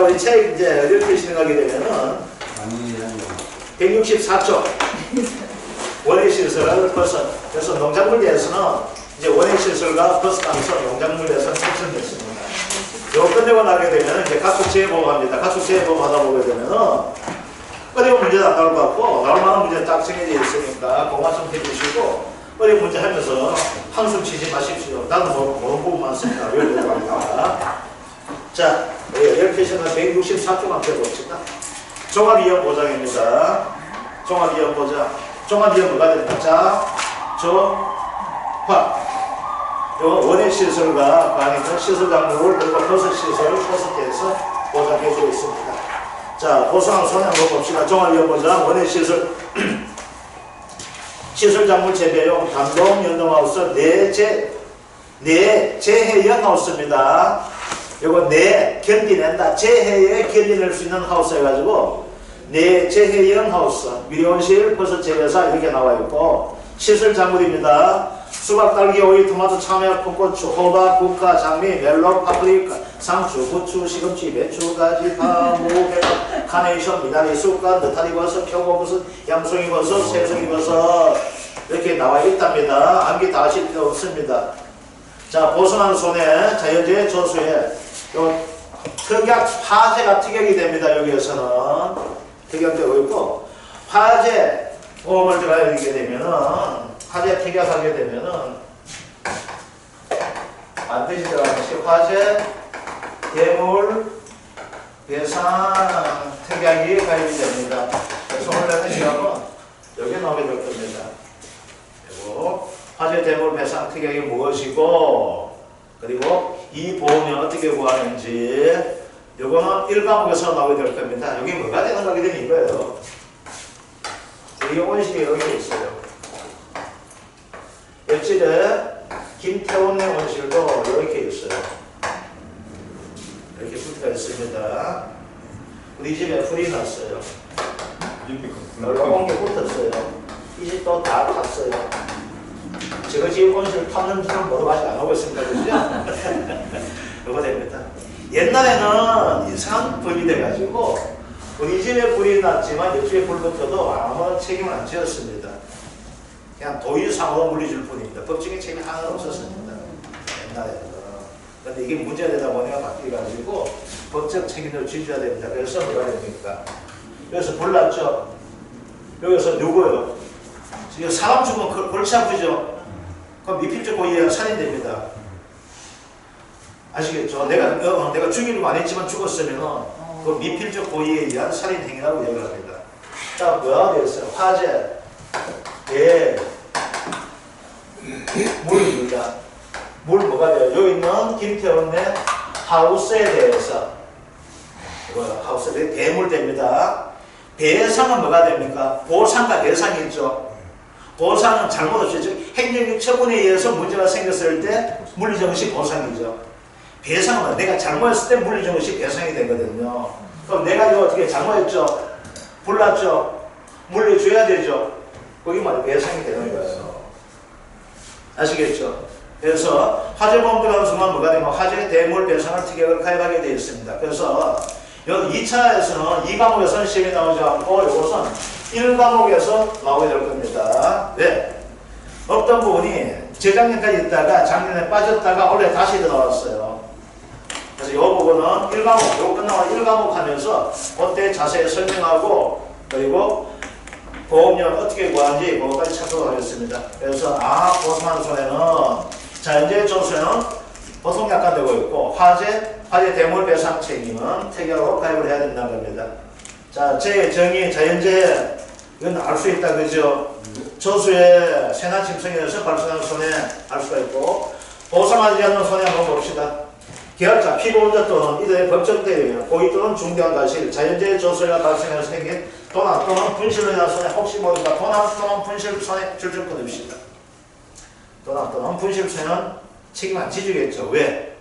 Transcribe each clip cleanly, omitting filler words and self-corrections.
자, 우리 책 이제 이렇게 진행하게 되면은 164쪽 원의 실설을 벗은. 그래서 농작물에서는 이제 원의 실설과 벗어나면서 농작물에서는 생성됐습니다. 이거 끝내고 나게 되면 이제 각속 재보고합니다. 각속 재보고 하다 보게 되면은 어려운 문제도 안 나올 것 같고 나올 만한 문제는 딱 정해져 있으니까 그것만 좀 해주시고 어려운 문제 하면서 한숨 쉬지 마십시오. 나도 모르는 부분만 씁니다. 외우려고 합니다. 자, 10페이지는 164쪽 한번 해봅시다. 종합이형 보장입니다. 종합이형 보장. 종합이형 뭐가 됩니까? 자, 화. 이건 원의 시설과 가니까 시설 작물을 그리고 버섯 시설을 버섯해서 보장해주고 있습니다. 자, 보수한 손해 한번 봅시다. 종합이형 보장, 원의 시설. 시설 작물 재배용 단독 연동하우스 재해형 하우스입니다. 요거 견디낸다. 재해에 견디낼 수 있는 하우스 해가지고 재해형 하우스, 미온실 버섯 재배사 이렇게 나와 있고 시설 작물입니다. 수박, 딸기, 오이, 토마토, 참외, 풋고추, 호박, 국화, 장미, 멜론, 파프리카, 상추, 부추, 시금치, 배추, 가지, 파, 무, 배박, 카네이션, 미나리, 쑥갓, 느타리버섯, 표고버섯, 양송이버섯, 새송이버섯 이렇게 나와 있답니다. 암기 다 하실 필요 없습니다. 자, 보선한 손에 자연재해 조수에 요 특약 화재가 특약이 됩니다. 여기에서는 특약되고 있고 화재 보험을 들어가게 되면은 화재 특약하게 되면은 반드시 들어가는 것이 화재 대물 배상 특약이 가입이 됩니다. 그래서 오늘 시간은 여기 나오게 될 겁니다. 그리고 화재 대물 배상 특약이 무엇이고 그리고 이 보험이 어떻게 구하는지 요거는 1과목에서 나오게 될 겁니다. 여기 뭐가 되는 거게 되면 이거예요. 이 원식이 여기 있어요. 옆집에 김태원의 원실도 이렇게 있어요. 이렇게 붙어 있습니다. 우리 집에 불이 났어요. 올라온 게 붙었어요. 이 집도 다 탔어요. 제가 지금 원실 탔는 줄은 모두 아직 안 오고 있습니다. 그죠? 이거 됩니다. 옛날에는 이상한 법이 돼가지고 우리 집에 불이 났지만 옆집에 불 붙어도 아무 책임을 안 지었습니다. 그냥 도의상으로 물리줄 뿐입니다. 법적인 책임이 하나도 없었습니다. 옛날에는. 근데 이게 문제가 되다 보니까 바뀌어가지고 법적 책임을 지져야 됩니다. 그래서 뭐가 됩니까? 여기서 불 났죠? 여기서 누구요? 사람 죽으면 골치 아프죠? 그럼 미필적 고의에 살인됩니다. 아시겠죠? 내가 죽이려고 안 했지만 죽었으면 그 미필적 고의에 의한 살인행위라고 얘기를 합니다. 자, 뭐가 되었어요? 화재, 물입니다. 물 뭐가 돼요? 여기 있는 김태원의 하우스에 대해서 하우스에 대물됩니다. 배상은 뭐가 됩니까? 보상과 배상이 있죠. 보상은 잘못 없이 행정적 처분에 의해서 문제가 생겼을 때 물리정시 보상이죠. 배상은 내가 잘못했을 때 물리정시 배상이 되거든요. 그럼 내가 이거 어떻게 잘못했죠? 불났죠? 물려줘야 되죠? 거기 말이 배상이 되는 거예요. 아시겠죠? 그래서 화재보험 들어가는 순간 뭐가 되면 화재 대물 배상을 특약을 가입하게 되어 있습니다. 그래서 여기 2차에서는 2과목에서는 시험이 나오지 않고 이것은 1과목에서 나오게 될 겁니다. 왜? 어떤 부분이 재작년까지 있다가 작년에 빠졌다가 올해 다시 들어왔어요. 그래서 이 부분은 1과목, 이거 끝나고 1과목 하면서 그때 자세히 설명하고 그리고 보험료는 어떻게 구하는지 그것까지 찾도록 하겠습니다. 그래서 보상한 손해는 자연재해 조수에는 보통 약관 되고 있고 화재 대물 배상 책임은 특약으로 가입을 해야 된다는 겁니다. 자, 재해, 정의, 자연재해 이건 알 수 있다 그죠? 조수의 세나 침성에 의해서 발생하는 손해 알 수가 있고 보상하지 않는 손해 한번 봅시다. 계약자, 피고자 또는 이들의 법정 대리인, 고의 또는 중대한 과실, 자연재해 조수가 발생해서 생긴 도난 또는 분실로 인한 손해 혹시 모르니까 도난 또는 분실 손해 줄줄 끊읍시다. 도난 또는 분실 손해는 책임 안 지주겠죠. 왜?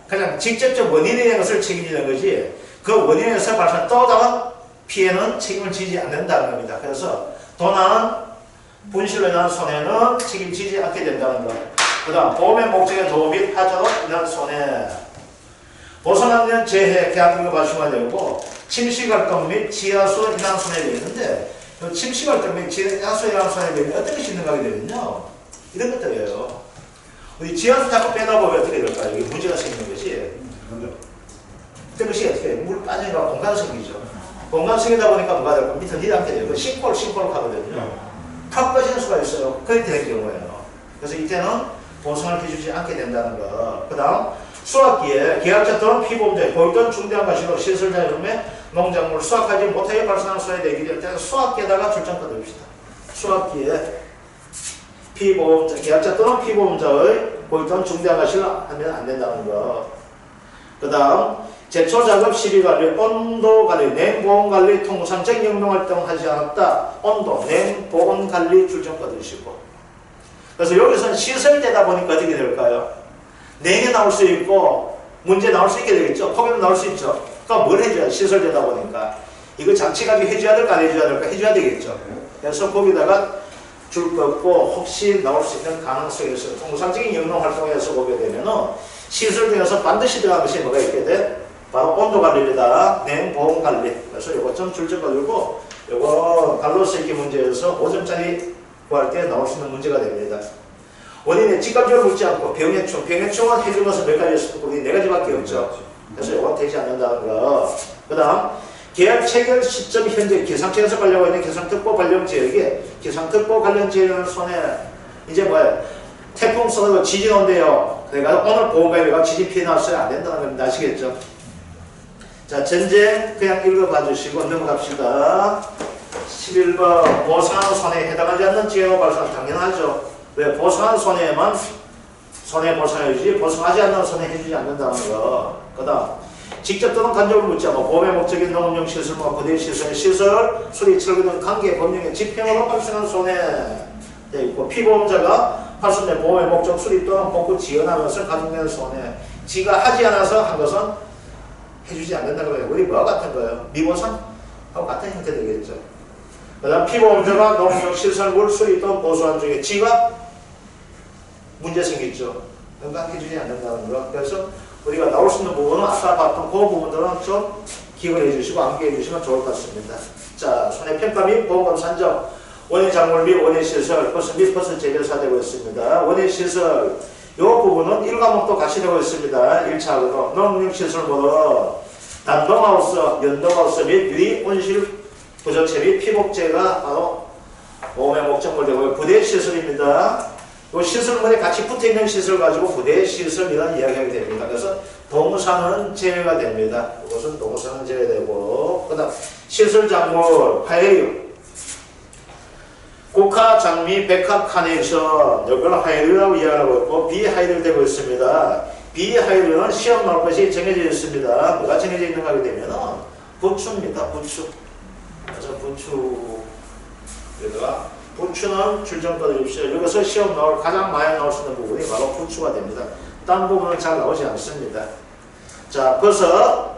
그냥 직접적 원인에 대한 것을 책임지는 거지 그 원인에서 발생한 또 다른 피해는 책임을 지지 않는다는 겁니다. 그래서 도난, 분실로 인한 손해는 책임지지 않게 된다는 것. 그 다음 보험의 목적에 도움 및 하자로 인한 손해. 보선학년 재해 계약 이거 봐주시면 되고 침식활동 및 지하수 인항선에 되어 있는데 침식활동 및 지하수 인항선에 되면 어떤 것이 있는가 하게 되면요 이런 것들이에요. 우리 지하수 자꾸 빼다 보면 어떻게 될까요? 이게 문제가 생기는 것이 어떤 것이 어떻게 해요? 물 빠지니까 공간 생기죠. 공간 생기다 보니까 뭐가 될까? 밑에 니ram게 돼요. 싱크홀 하거든요. 탁 빠지는 수가 있어요. 그렇게 되는 경우예요. 그래서 이때는 보상을 해주지 않게 된다는 거. 그 다음 수확기에 계약자 또는 피보험자 보이던 중대한 과실로 시설자료에 농작물 수확하지 못하게 발생하는 소에 대기될 때는 수확기에다가 출장 꺼냅시다. 수확기에 피보험자, 계약자 또는 피보험자의 보이던 중대한 과실을 하면 안 된다는 거. 그 다음 제초작업 시비관리, 온도관리, 냉보온관리, 통상적 영농활동 하지 않았다. 온도, 냉보온관리 출장 꺼드리시고. 그래서 여기서는 시설되다 보니까 어떻게 될까요? 냉이 나올 수 있고 문제 나올 수 있게 되겠죠. 폭염 나올 수 있죠. 그러니까 뭘 해줘야 시설되다 보니까 이거 장치까지 해줘야 될까 안 해줘야 될까 해줘야 되겠죠. 그래서 거기다가 줄 긋고 혹시 나올 수 있는 가능성이 있어요. 통상적인 영농활동에서 보게 되면은 시설되어서 반드시 들어간 것이 뭐가 있게 돼? 바로 온도관리입니다. 냉보온관리. 그래서 이거 좀 줄적 걸리고 이거 갈로 쓰기 문제에서 5점짜리 구할 때 나올 수 있는 문제가 됩니다. 원인은 직감적으로 묻지 않고 병해충, 병해충은 해준 것은 몇 가지 있었고 우리 4가지밖에 없죠. 그래서 이건 되지 않는다는 거. 그 다음 계약 체결 시점 현재 기상청에서 관리하고 있는 기상특보 관련 지역에 기상특보 관련 지역의 손에 이제 뭐예요? 태풍 쏟아지고 지진 온대요. 그러니까 오늘 보험가입가 지진 피해 났어요. 안 된다는 겁니다. 아시겠죠? 자, 전쟁 그냥 읽어봐 주시고 넘어갑시다. 11번 보상한 손해에 해당하지 않는 지역 발생 당연하죠. 왜? 보상한 손해에만 손해 보상해주지 보상하지 않는 손해 해주지 않는다는 거. 그 다음 직접 또는 간접으로 묻지 않고 보험의 목적인 농업용 시설과 부대 시설, 시설, 수리, 철거 등 관계 법령의 집행으로 발생한 손해 돼 있고 피보험자가 발생된 보험의 목적 수리 또는 복구 지연한 것을 가중된 손해 지가 하지 않아서 한 것은 해주지 않는다는 거예요. 우리 뭐와 같은 거예요? 미보상하고 같은 형태 되겠죠. 그 다음 피보험자가 농업용 시설물 수리 또는 보수한 중에 지가 문제 생겼죠. 그러니까 해주지 않는다는 거. 그래서 우리가 나올 수 있는 부분은 아까 봤던 그 부분들은 좀 기억을 해주시고 암기해 주시면 좋을 것 같습니다. 자, 손해평가 및 보험금 산정, 원예 작물 및 원예 시설, 버스 및 버스 재배사 되고 있습니다. 원예 시설, 이 부분은 1과목도 같이 되고 있습니다. 1차로 농업용 시설물은 단동하우스, 연동하우스 및 유리, 온실, 부적체 및 피복제가 바로 보험의 목적물 되고요. 부대 시설입니다. 이 시설물에 같이 붙어있는 시설 가지고 부대 시설이라는 이야기하게 됩니다. 그래서 동사는 제외가 됩니다. 이것은 동사는 제외되고 그 다음 시설 작물, 하이류 국화, 장미, 백합, 카네이션 이걸 하이류라고 이야기하고 있고 비하이류 되고 있습니다. 비하이류는 시험 나올 것이 정해져 있습니다. 뭐가 정해져 있는가 하게 되면 부추입니다. 부추. 그래서 부추는 출전 꺼드립시오. 여기서 시험 나올 가장 많이 나올 수 있는 부분이 바로 부추가 됩니다. 다른 부분은 잘 나오지 않습니다. 자, 버섯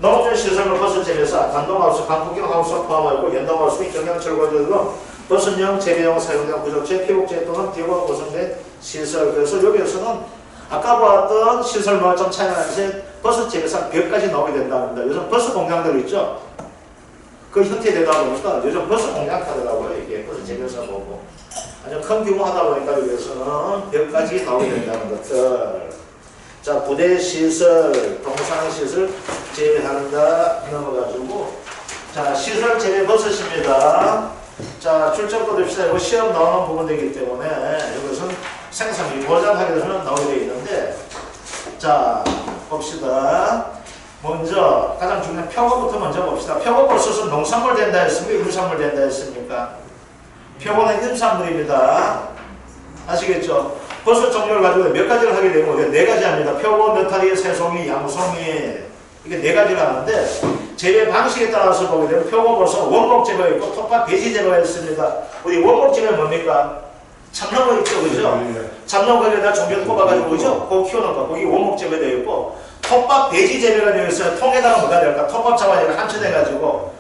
농업용 시설물 버섯 재배사, 단동하우스, 강풍경하우스 포함하고 연동하우스 및 경영철거제 등 버섯용 재배용 사용된 부적체, 피복제 또는 비고 구성된 시설. 그래서 여기에서는 아까 보았던 시설과 좀 차이가 나는데 버섯 재배사 벽까지 나오게 된답니다. 요즘 버섯 공장들 있죠? 그 형태 되다 보니까 요즘 버섯 공장 하더라고요. 이게 버섯 재배사 보고 아주 큰 규모 하다 보니까 여기서는 벽까지 나오게 된다는 것들. 자, 부대 시설, 동상 시설 제외한다 넘어가지고 자, 시설 제외 버섯입니다. 자, 출전 꺼냅시다. 이거 시험 나오는 부분이기 때문에 이것은 생산비 보장하게 되면 나오게 되어 있는데 자, 봅시다. 먼저 가장 중요한 표고부터 먼저 봅시다. 표고 버섯은 농산물 된다 했습니까? 임산물 된다 했습니까? 표고는 임산물입니다. 아시겠죠? 버섯 종류를 가지고 몇 가지를 하게 되면 4가지 합니다. 표고, 느타리, 새송이, 양송이 이게 4가지를 하는데 재배 방식에 따라서 보게 되면 표고버섯 원목 재배가 있고 톱밥 배지 재배가 있습니다. 우리 원목 재배는 뭡니까? 참나무 있죠, 그죠? 참나무 거기에다 종변 꼽아가지고 그죠? 그거 키우는 거, 거기 원목 재배되어 있고 톱밥 배지 재배가 되어 있어요. 통에다가 뭐가 될까? 톱밥 잡아서 한쳐내가지고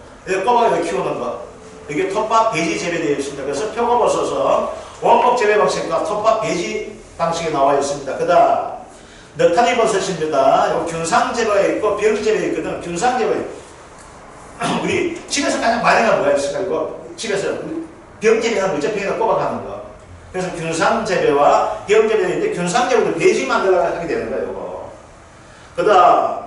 꼽아가지고 키우는 거. 이게 톱밥 배지 재배되어 있습니다. 그래서 표고버섯은 원목 재배 방식과 톱밥 배지 방식이 나와 있습니다. 그 다음 너타리 버섯입니다. 요 균상재배가 있고 병재배가 있거든. 균상재배. 우리 집에서 가장 많이 가 뭐가 있을까? 이거 집에서 병재배하는 거죠. 병에다 꼽아가는 거. 그래서 균상재배와 병재배인데 균상재배도 배지 만들어서 하게 되는 거예요. 이거. 그다음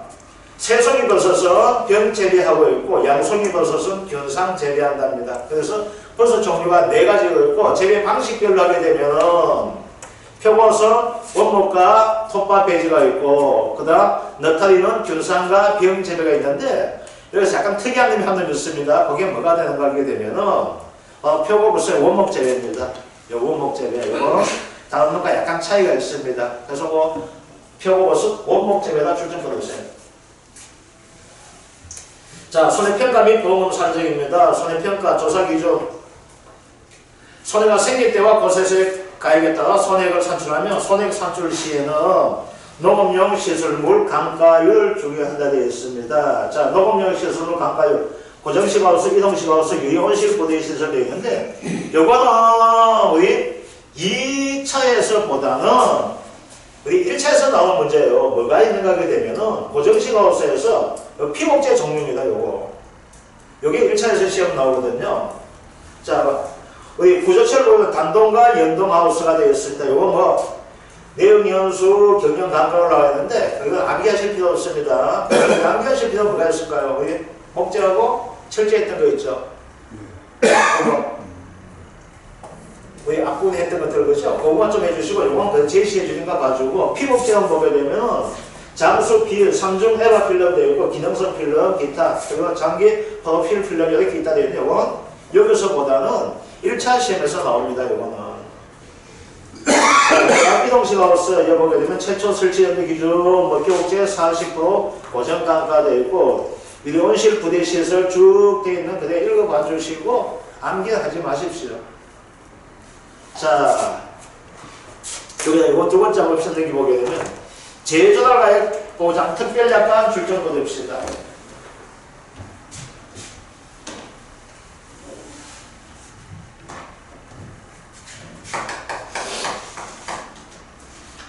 새송이 버섯은 병재배하고 있고 양송이 버섯은 균상 재배한답니다. 그래서 버섯 종류가 4가지가 있고 재배 방식별로 하게 되면은 표버섯, 원목과 톱밥 배지가 있고 그 다음 너타리는 균상과 병 재배가 있는데 여기서 약간 특이한 점이 한 점 있습니다. 그게 뭐가 되는가 하게 되면은 표고버섯의 원목 재배입니다. 요 원목 재배 이거 다른 것과 약간 차이가 있습니다. 그래서 뭐 표고버섯 원목 재배다 출전 거두세요. 자, 손해평가 및 보험 산정입니다. 손해평가 조사 기준. 손해가 생길 때와 거세세 가액에 따라 손해액을 산출하면 손해액 산출 시에는 녹음용 시설물 감가율 중요한다 되어 있습니다. 자, 녹음용 시설물 감가율. 고정식 하우스, 이동식 하우스, 유연식 부대 시설 되어 있는데, 요거는 우리 2차에서보다는 우리 1차에서 나온 문제예요. 뭐가 있는가 하게 되면은 고정식 하우스에서 피복제 종류입니다. 요거. 요게 1차에서 시험 나오거든요. 자, 우리 구조체를 보면 단동과 연동 하우스가 되어 있습니다. 요거 뭐 내용 연수, 경영 단가로 나와 있는데 이건 암기하실 필요 없습니다. 암기하실 필요는 뭐가 있을까요? 우리 목재하고 철제했던 거 있죠. 우리 앞부분에 했던 것들 그죠? 그거만 좀 해주시고 요건 그 제시해 주는 거 봐주고 피복제만 보게 되면 잠수 필, 3중 에바 필름 되어 있고 기능성 필름, 기타 그리고 장기 파워필 필름 이렇게 있다 되어 있는데 요건 여기서보다는 1차 시험에서 나옵니다. 요거는 이동식 하우스 여보게 되면 최초 설치 연비 기준 뭐 교육제 40% 고정 단가 되어 있고 미온실 부대 시설 쭉 되어 있는 그대로 읽어봐 주시고 암기하지 마십시오. 자, 여기다 이거 두 번째 옵션 여기 보게 되면 제조달 가액 보장 특별 약관 출전 거둡시다.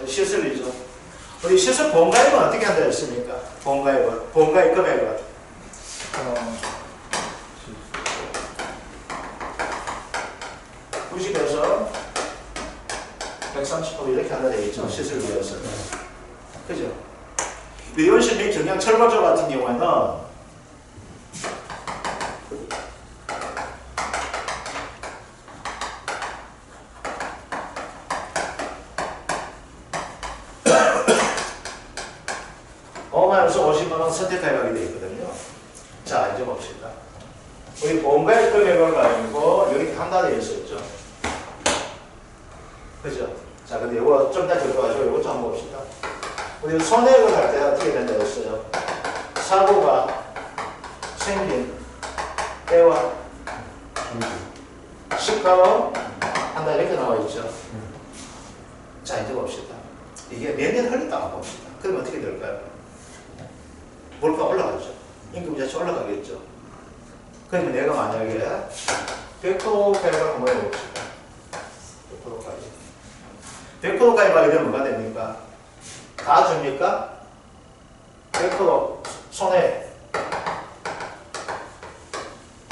시설이죠. 우리 시설 보험가입은 어떻게 한다 했습니까? 보험가입 금액은 90에서 130% 이렇게 한다 되어 있죠. 시설 위해서. 그죠? 미온실 및 경량 철거조 같은 경우에는 보험가에서 50만원 선택하게 되어 있거든요. 자, 이제 봅시다. 우리 보험가입 금액을 가지고 이렇게 한다 되어 있었죠. 그죠? 자, 근데 이거 좀 더 들어가지고 이거 좀 한번 봅시다. 우리 손해액을 할 때 어떻게 된다 했어요? 사고가 생긴 때와 시가와 한다 이렇게 나와 있죠. 자, 이제 봅시다. 이게 몇 년 흘렀다가 봅시다. 그러면 어떻게 될까요? 물가 올라가죠. 임금 자체 올라가겠죠. 그러면 내가 만약에 100% 가입을 한번 해봅시다. 100% 가입. 100% 가입하게 되면 뭐가 됩니까? 다 줍니까? 100% 손해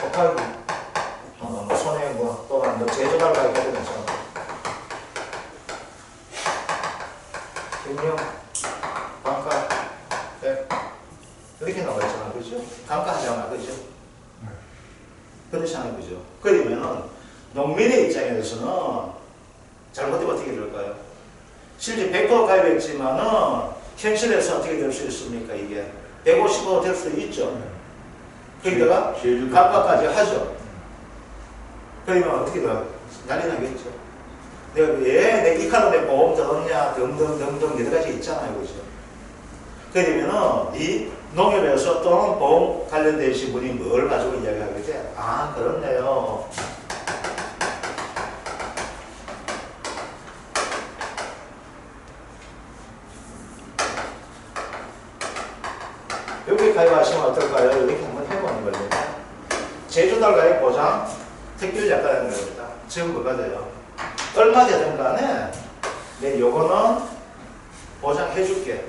곱하기 손해 뭐 또는 뭐 제조달 가입해야 되면서 경영 단가 100 이렇게 나와 있잖아. 그죠? 단가 하잖아. 그죠? 그렇잖아요. 그죠? 그러면은 농민의 입장에서는 잘못되면 어떻게 될까요? 실제 100% 가입했지만은 현실에서 어떻게 될 수 있습니까? 이게 150% 될 수도 있죠. 거기다가 감가까지 하죠. 그러면 어떻게 돼요? 난리 나겠죠. 내가 왜 내 이 카드 내 보험 더 넣냐 등등등등 여러 가지 있잖아요. 그죠? 그러면은 이 농협에서 또는 보험 관련되신 분이 뭘 가지고 이야기하게 돼? 아, 그렇네요. 여기 가입하시면 어떨까요? 이렇게 한번 해보는 겁니다. 제조달 가입 보장 특별 약관이라는 겁니다. 지금 뭐가 돼요? 얼마 되든 간에 네, 요거는 보장해줄게.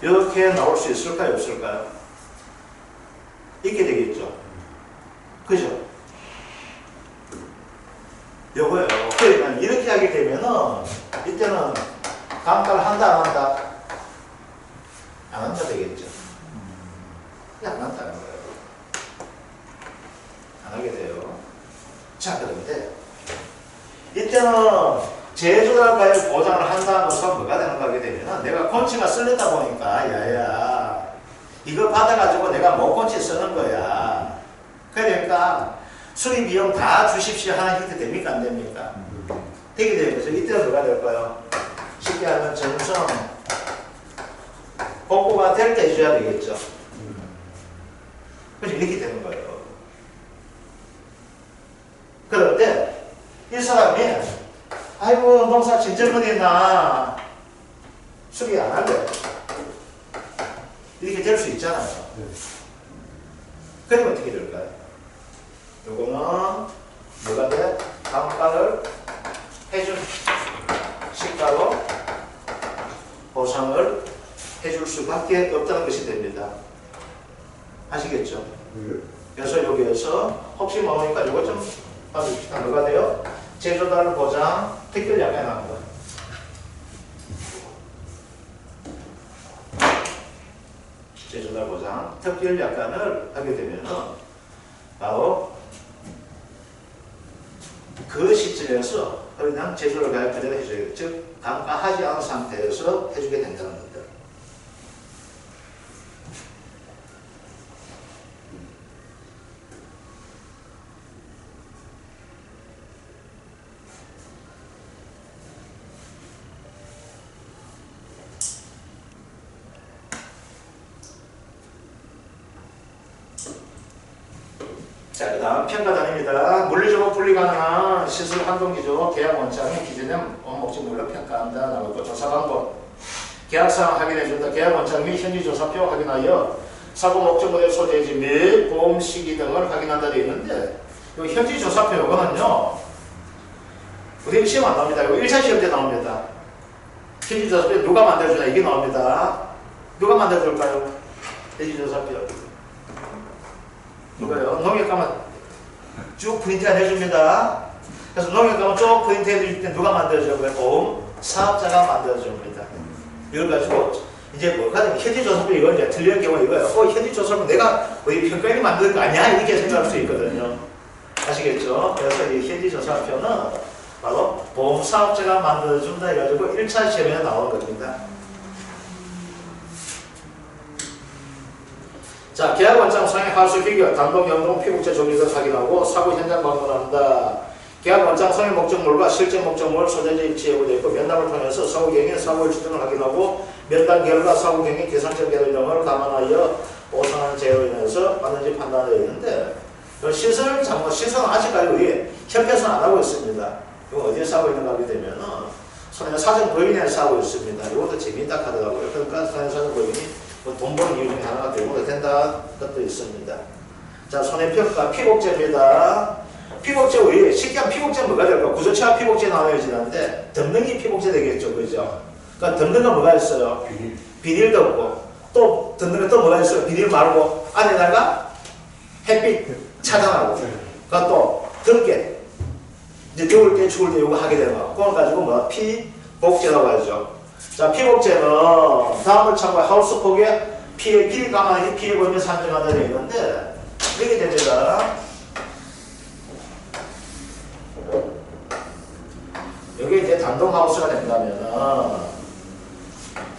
이렇게 나올 수 있을까요? 없을까요? 있게 되겠죠. 그죠? 요거요. 그러니까 이렇게 하게 되면은 이때는 감가를 한다 안 한다? 안 한다 되겠죠. 그냥 안 한다는 거예요. 안 하게 돼요. 자, 그런데 이때는 제조달과의 보장을 한다면서 뭐가 되는가 하게 되면은 내가 콘치가 쓸렸다 보니까 야야 이거 받아가지고 내가 목콘치 쓰는 거야. 그러니까 수리 비용 다 주십시오 하는 형태 됩니까? 안 됩니까? 되게 되는 거죠. 이때는 뭐가 될까요? 쉽게 하면 전성 복구가 될 때 해줘야 되겠죠. 그래서 이렇게 되는 거예요. 그런데 이 사람이 아이고 농사 진절머리나 수리 안 할래. 이렇게 될 수 있잖아요. 그러면 어떻게 될까요? 요거는 뭐가 돼? 감가를 해준 시가로 보상을 해줄 수밖에 없다는 것이 됩니다. 아시겠죠? 그래서 여기에서 혹시 모르니까 이거 좀 봐줍시다. 뭐가 돼요? 제조달 보장 특별 약관이 나옵니다. 제조달 보장 특별 약관을 하게 되면은 바로 그 시점에서 그냥 제조를 그대로 해줘야 즉 감가하지 않은 상태에서 해주게 된다는 겁니다. 자, 그 다음 평가단입니다. 물리적으로 분리 가능한 시설 환동기조 계약 원장이 기재된 목적물로 평가한다. 나오고 조사 방법. 계약사항 확인해준다. 계약 원장 및 현지 조사표 확인하여 사고 목적물의 소재지 및 보험 시기 등을 확인한다 되어 있는데 이 현지 조사표 이거는요. 우리 시험 안 나옵니다. 이거 1차 시험 때 나옵니다. 현지 조사표 누가 만들어주나 이게 나옵니다. 누가 만들어줄까요? 현지 조사표. 누가요? 농협 가면 쭉 프린트 해줍니다. 그래서 농협 가면 쭉 프린트 해줄 때 누가 만들어줘요? 보험 사업자가 만들어줍니다. 이걸 가지고 이제 뭐가 되면 현지조사표 이거 이제 틀릴 경우 이거예요. 현지조사표 내가 우리 평가인이 만든 거 아니야? 이렇게 생각할 수 있거든요. 아시겠죠? 그래서 이 현지조사표는 바로 보험 사업자가 만들어준다 해가지고 1차 시험에 나오는 겁니다. 자, 계약 원장 상의 하수 기결, 단독 연동 피복제 종류를 확인하고 사고 현장 방문한다. 계약 원장 상의 목적물과 실제 목적물 소재지 일치 예고되어 있고 면담을 통해서 사고 경위, 사고 일치 등을 확인하고 면담 결과 사고 경위, 계산적 계획 등을 감안하여 보상하는 제어로 인해서 맞는지 판단되어 있는데 시설 장모, 시설은 아직까지 우리 협회에서는 안 하고 있습니다. 이거 어디에서 하고 있는가 하게 되면은 손해 사정 법인에서 하고 있습니다. 이것도 재미있다 하더라고요. 그러니까 손해 사정 법인이 돈 버는 이유 중에 하나가 되고 된다 것도 있습니다. 자, 손해평가 피복제입니다. 피복제 우리 쉽게 하면 피복제 뭐가 될까? 구조체와 피복제 나눠지는데 덤능이 피복제 되겠죠, 그죠? 그러니까 덤능은 뭐가 있어요? 비닐도 없고 또 덤능은 또 뭐가 있어요? 비닐 말고 안에다가 햇빛 차단하고 그러니까 또 덮개 이제 더울 때 추울 때 이거 하게 되는 거 그걸 가지고 뭐 피복제라고 하죠. 자, 피복제는 다음을 참고해 하우스폭에 피해 길이 가만히 피해 보이면 산정하다 되어 있는데 이렇게 됩니다. 여기 이제 단독 하우스가 된다면은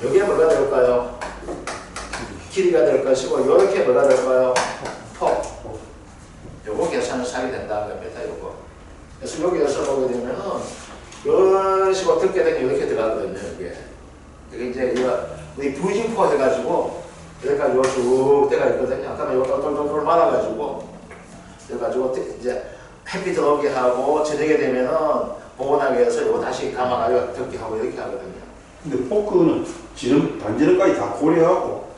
여기에 뭐가 될까요? 길이가 될 것이고 이렇게 뭐가 될까요? 폭. 요거 계산을 하게 된다는 겁니다. 요거. 그래서 여기에서 보게 되면은 이런 식으로 듣게 되면 이렇게 들어가거든요. 이게 이제 우리 부징포 해가지고 여기까지 쭉 때가 있거든요. 아까 이거 똘똘똘 말아가지고 그래가지고 이제 햇빛 들어오게 하고 저녁에 되면은 보온하게 해서 이거 다시 감아가지고 덮게 하고 이렇게 하거든요. 근데 포크는 지름 반지름까지 다 고려하고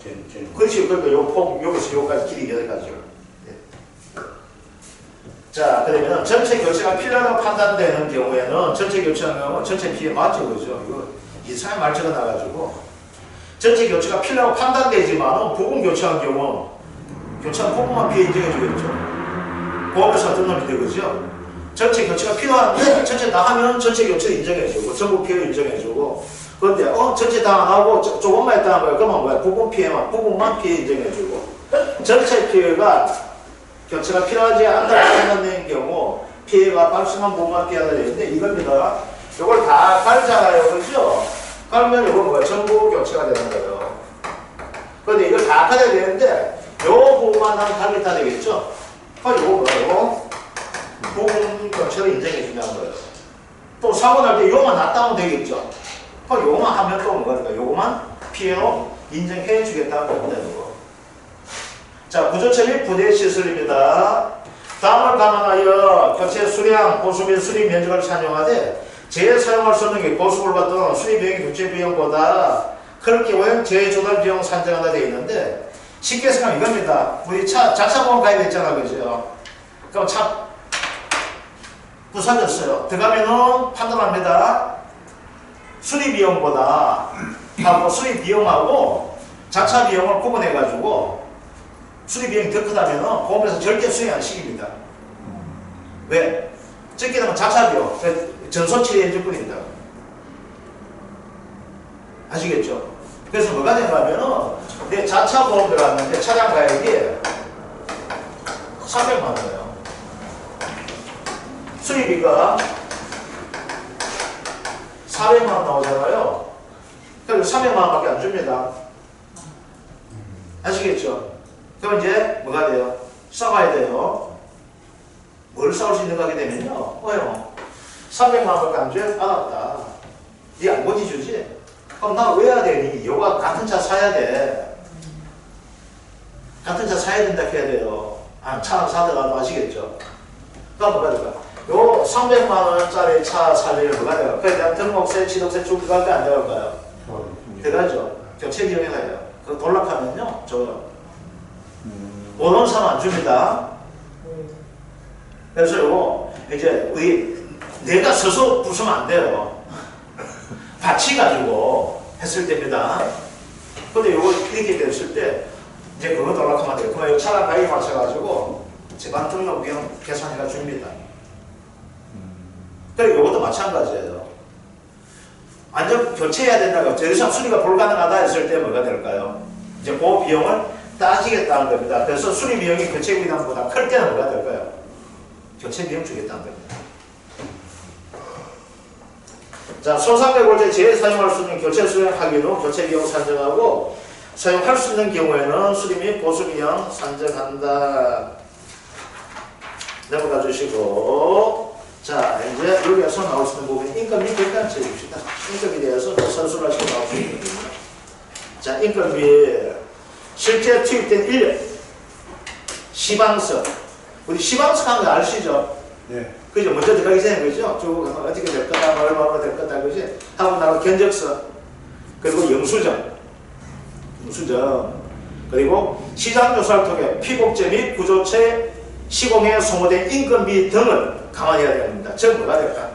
그렇지. 그러니까 요 폭 여기서 요까지 길이 여기까지요. 네. 자, 그러면 전체 교체가 필요하다고 판단되는 경우에는 전체 교체하는 경우 전체 피해 맞죠, 그죠? 이거 이상한 말처가 나가지고 전체 교체가 필요하고 판단되지만 부분 교체한 경우 교체한 부분만 피해 인정해 주겠죠. 보험에서 어떤 놈이 되겠죠. 전체 교체가 필요한데 전체 다 하면 전체 교체를 인정해 주고 전부 피해 인정해 주고 그런데 전체 다 안 하고 조금만 했다는 거야. 그러면 뭐야? 부분만 피해 인정해 주고 전체 피해가 교체가 필요하지 않다고 생각되는 경우 피해가 발생한 부분만 피해야 되는데 이겁니다. 이걸 다 깔잖아요. 그렇죠? 깔면 이거 뭐야? 전부 교체가 되는 거예요. 그런데 이걸 다 깔아야 되는데 요 부분만 하면 달리 다 되겠죠? 그럼 이거 뭐예요? 부분 교체를 인정해 준다는 거예요. 또 사고 날 때 요만 놨다면 되겠죠? 그럼 요거만 하면 또 뭐가 요거만 피해로 인정해 주겠다는 겁니다. 이거. 자, 구조처 및 부대 시설입니다. 다음을 감안하여 교체 수량, 보수 및 수리 면적을 산정하되 재사용할 수 없는 게 보수를 받던 수리 비용이 교체 비용보다 클 경우에는 재조달 비용 산정한다 되어 있는데 쉽게 생각하면 이겁니다. 우리 차 자차보험 가입했잖아, 그죠? 그럼 차 부서졌어요. 들어가면은 판단합니다. 수리 비용보다 하고 수리 비용하고 자차 비용을 구분해가지고 수리 비용이 더 크다면 보험에서 절대 수행 안 시킵니다. 왜? 적게 되면 자차 비용, 전소치료 해줄 뿐입니다. 아시겠죠? 그래서 뭐가 되냐면은 내 자차 보험 들어갔는데 차량 가액이 300만 원이에요. 수리비가 400만 원 나오잖아요. 그래서 300만 원밖에 안 줍니다. 아시겠죠? 그럼 이제 뭐가 돼요? 싸워야 돼요. 뭘 싸울 수 있는가 하게 되면요. 300만 원밖에 안 줘요? 알았다. 네 안고지 주지? 그럼 나 왜 해야 되니? 요가 같은 차 사야 돼. 같은 차 사야 된다 해야 돼요. 차는 사더라도 아시겠죠? 그럼 뭐가 될까? 요 300만 원짜리 차 살려면 뭐가 돼요? 그에 대한 등록세, 취득세 주고 들어갈까요? 안 들어갈까요? 들어가죠. 교체 비용이 나요. 그거 돌락하면요. 줘요. 오는 사람 안 줍니다. 그래서 요거 이제 내가 서서 부수면 안 돼요. 받치가지고 했을 때입니다. 근데 요거 이렇게 됐을 때 이제 그거 돌락하면 돼요. 그러면 차량 가격에 맞춰가지고 재반 등록 비용 계산해가 줍니다. 그리고 이것도 마찬가지예요. 완전 교체해야 된다고 더 이상 수리가 불가능하다 했을 때 뭐가 될까요? 이제 그 비용을 따지겠다는 겁니다. 그래서 수리 비용이 교체 비용보다 클 때는 뭐가 될까요? 교체 비용 주겠다는 겁니다. 자, 소상배골제 재사용할 수 있는 교체 수행하기로 교체 비용 산정하고 사용할 수 있는 경우에는 수리 및 보수 비용 산정한다. 넘어가 주시고 자, 이제 여기에서 나올 수 있는 부분이 인건비 대가를 쳐줍시다. 인건비에 대해서 선순환식으로 나올 수 있는 부분입니다. 자, 인건비 실제 투입된 인력 시방서 우리 시방서 하는 거 아시죠? 네. 그죠? 먼저 들어가기 전에 그죠? 쭉 어떻게 될 거다, 얼마나 될 거다, 그지? 하고 나서 견적서 그리고 영수증 그리고 시장조사를 통해 피복제 및 구조체 시공에 소모된 인건비 등을 감안해야 됩니다. 즉 뭐가 될까?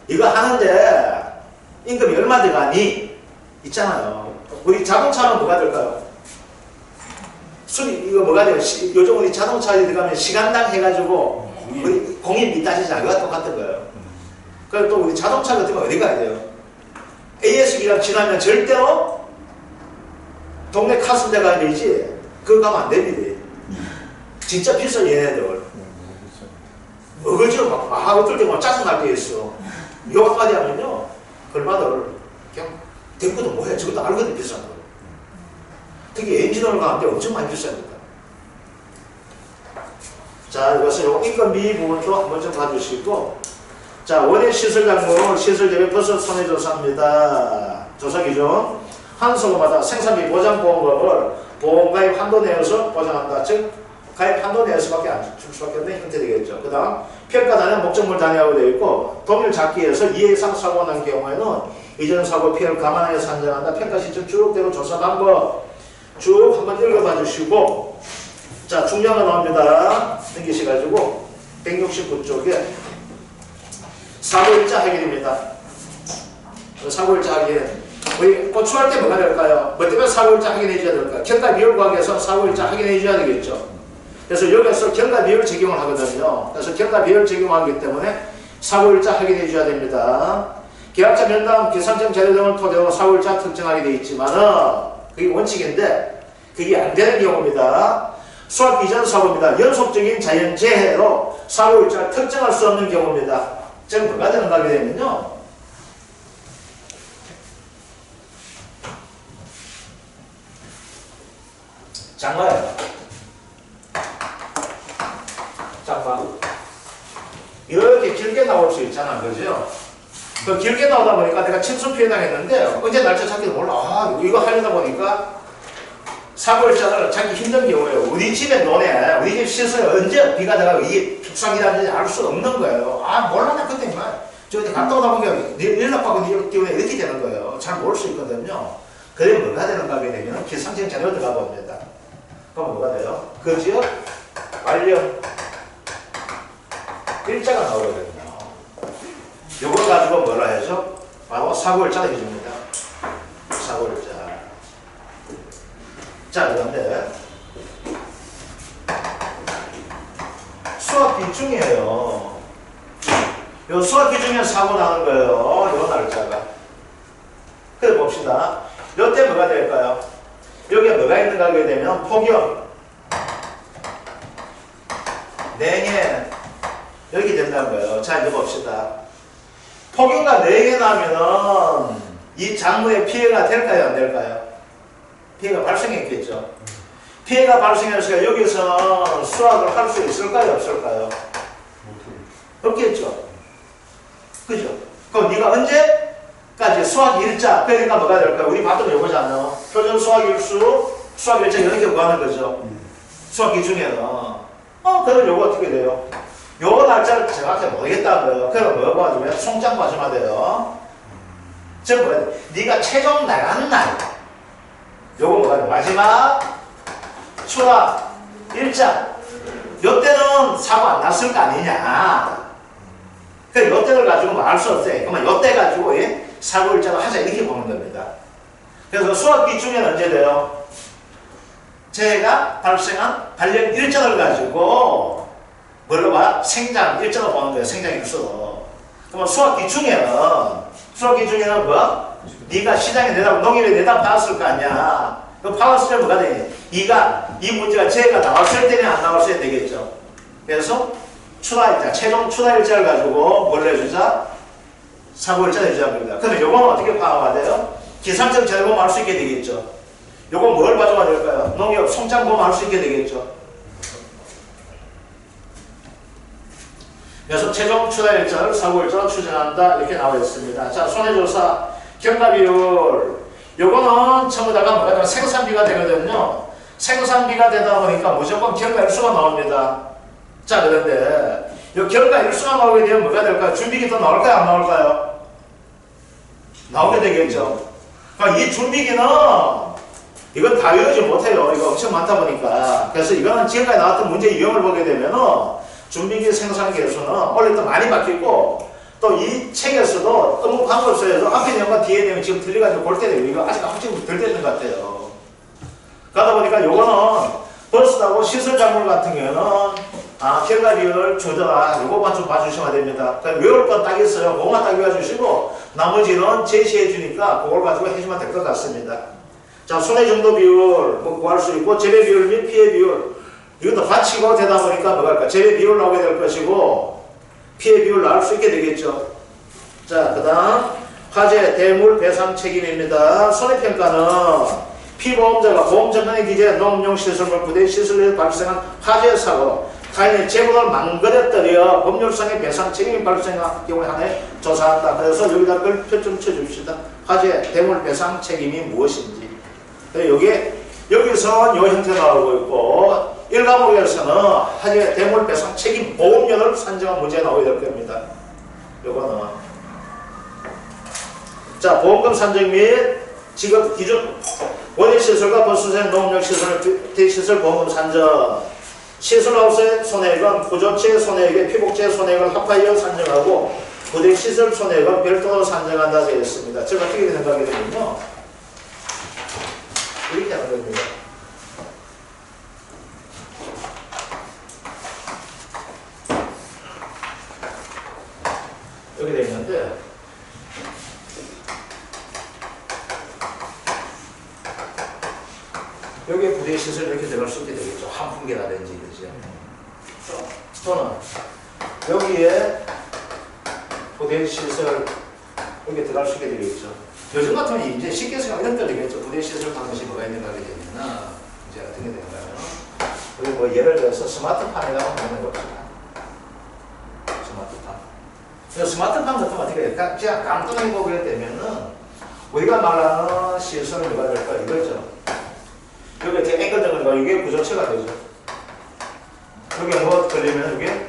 이거 하는데 인건비 얼마 들어가니? 있잖아요. 우리 자동차는 뭐가 될까요? 수리 이거 뭐가 돼요? 요즘 우리 자동차에 들어가면 시간당 해가지고 우리 공인 밑따지잖아요. 이거 똑같은 거예요. 그리고 또 우리 자동차 같은 거 어디 가야 돼요? AS 기간 지나면 절대로 동네 카스데 가야 되지 그거 가면 안 됩니다. 진짜 비싼 얘네들 어거지로 막 어떨 때 막 짜증날 때 있어. 요 한마디 하면요 걸마들 그냥 대꾸도 뭐해 저것도 알거든 비싼 거. 특히 엔진오일 가는데 엄청 많이 비쌉니다. 자, 이것은 요 인건비 부분도 한번 좀 봐주시고 자, 원예 시설 장물 시설 대비 버섯 손해 조사입니다. 조사 기준 한 소거마다 생산비 보장보험금을 보험가입 한도 내에서 보장한다. 즉 가입 한도 내에서밖에 안 줄 수밖에 없는 형태 되겠죠. 그 다음 평가 단위는 목적물 단위하고 되어 있고 동일 작기에서 2 이상 사고가 난 경우에는 이전 사고 피해를 감안하여 산정한다. 평가 시점 쭉 되고 조사 방법 쭉 한번 읽어봐 주시고 자, 중요한 거 나옵니다. 당기셔가지고 169쪽에 사고 일자 해결입니다. 사고일자 확인. 우리 고추할 때 뭐가 될까요? 뭐 때문에 사고일자 확인해 줘야 될까요? 경과 비율 구하기위해서 사고일자 확인해 줘야 되겠죠. 그래서 여기서 경과 비율 적용을 하거든요. 그래서 경과 비율 적용하기 때문에 사고일자 확인해 줘야 됩니다. 계약자 면담, 기상청 자료 등을 토대로 사고일자 특정하게 되어 있지만은 그게 원칙인데 그게 안 되는 경우입니다. 수학 이전 사고입니다. 연속적인 자연재해로 사고일자를 특정할 수 없는 경우입니다. 즉 뭐가 되는가 하게 되면요. 장마예요. 장마. 이렇게 길게 나올 수 있잖아. 그죠? 그 길게 나오다 보니까 내가 침수피해 당했는데 언제 날짜 찾기도 몰라. 아, 이거 하려다 보니까 사고일자를 찾기 힘든 경우에요. 우리 집에 노네. 우리 집 시설에 언제 비가 들어가고 이게 tuk상이라는지 알 수 없는 거예요. 아, 몰라. 나 그때 저 어디 갔다 오다 보니까 연락받고 이렇게 되는 거예요. 잘 모를 수 있거든요. 그러면 뭐가 되는가 하게 되면 기상청 자료 들어가 봅니다. 그럼 뭐가 돼요? 그 지역 관련 일자가 나오거든요. 요걸 가지고 뭐라 해서 바로 사고일자를 해줍니다. 사고일자. 자, 그런데 수학 기준이에요. 요 수학 기준에 사고 나는 거예요. 요 날짜가. 그래 봅시다. 요때 뭐가 될까요? 여기에 뭐가 있는가 하게 되면 폭염, 냉해 이렇게 된다는 거예요. 자, 이제 봅시다. 폭염과 냉해 나면은 이 작물에 피해가 될까요? 안 될까요? 피해가 발생했겠죠. 피해가 발생했으니까 여기서 수확을 할 수 있을까요? 없을까요? 없겠죠. 그죠? 그럼 네가 언제까지 수확 일자, 그러니까 뭐가 될까요? 우리 봤던 거 이거잖아요. 표준 수확 일수, 수확 일자 이렇게 구하는 거죠. 수확 기준에는. 그럼 요거 어떻게 돼요? 요 날짜를 정확히 모르겠다는 거예요. 그럼 뭐 봐주면 송장 봐주면 돼요. 즉 뭐야? 네가 최종 나가는 날. 요거 뭐가 돼요? 마지막 수확 일자. 요때는 사고 안 났을 거 아니냐. 그 요때를 가지고 뭐 알 수 없어요. 그러면 요때 가지고 사고 일자를 하자 이렇게 보는 겁니다. 그래서 수확 기준에는 언제 돼요? 재해가 발생한 발령 일정을 가지고 뭘로 봐? 생장 일정을 보는 거예요. 생장 일수. 그러면 수확 기준에는 뭐? 네가 시장에 내다 농협에 내다 팔았을 거 아니야. 그 팔았을 때 뭐가 되니? 이 문제가 재해가 나왔을 때는 안 나왔어야 되겠죠. 그래서 추가일자, 최종 추가일자를 가지고 뭘 해주자? 사고일자를 해주자 합니다. 그러면 요거는 어떻게 파악해야 돼요? 기상청 자료 보면 알 수 있게 되겠죠. 요거 뭘 봐줘야 될까요? 농협 송장 보면 알 수 있게 되겠죠. 그래서 최종 추가일자를 사고일자로 추정한다 이렇게 나와 있습니다. 자, 손해조사 경과비율. 요거는 전부 다가 뭐가 되면 생산비가 되거든요. 생산비가 되다 보니까 무조건 경과일수가 나옵니다. 자, 그런데 이 경과일수가 나오게 되면 뭐가 될까요? 준비기 더 나올까요? 안 나올까요? 나오게 되겠죠. 그러니까 이 준비기는 이건 다 외우지 못해요. 이거 엄청 많다 보니까. 그래서 이거는 지금까지 나왔던 문제 유형을 보게 되면은 준비기 생산 개수는 원래 또 많이 바뀌고 또 이 책에서도 너무 방법서에서 앞에 내용과 뒤에 내용 지금 틀려가지고 볼 때도 이거 아직 확증이 덜 되는 것 같아요. 그러다 보니까 요거는 버스하고 시설 작물 같은 경우는 경과비율 조정아 요거만 좀 봐주시면 됩니다. 외울 건 딱 있어요. 그거만 딱 외워주시고 나머지는 제시해 주니까 그걸 가지고 해주면 될 것 같습니다. 자, 손해정도 비율 뭐 구할 수 있고 재배 비율 및 피해 비율 이것도 받치고 되다 보니까 뭐가 할까? 재배 비율 나오게 될 것이고 피해 비율 나올 수 있게 되겠죠. 자, 그 다음 화재 대물 배상 책임입니다. 손해평가는 피보험자가 보험전문의 기재 농업용 시설물 부대 시설에서 발생한 화재 사고 타인의 재물을 망가뜨려 법률상의 배상 책임이 발생한 경우에 한해 조사한다. 그래서 여기다 그걸 표점 쳐줍시다. 화재 대물 배상 책임이 무엇인지. 여기서 요 형태 나오고 있고 1과목에서는 화재 대물 배상 책임 보험료를 산정한 문제 나오게 될 겁니다. 요거는 자, 보험금 산정 및 지급 기준 원인시설과 버스생 농업용 시설 대시설 보험금 산정 시설하우스의 손해액은 구조체 손해액에 피복제 손해액을 합하여 산정하고 부대 시설 손해액은 별도로 산정한다 되어 있습니다. 제가 어떻게 생각하게 되면요. 이렇게 하는 겁니다. 여기 되어 있는데 여기에 부대 시설 이렇게 들어갈 수 있게 되겠죠. 한풍기라든지 그죠. 또는 여기에 부대 시설 여기 들어갈 수 있게 되겠죠. 요즘 같으면 이제 쉽게 생각 이런 데 되겠죠. 부대 시설 방것이 뭐가 있는가 하게 되면은 이제 어떻게 되는가요? 우리 뭐 예를 들어서 스마트팜이라고 하는 겁니다. 스마트팜. 스마트팜 같은 거 어떻게 될까? 그냥 깡통이 보게 되면은 우리가 말하는 시설은 뭐가 될까? 이거죠. 여기 이렇게 앵글등을 봐. 이게 구조체가 되죠. 여기 뭐 걸리면 이게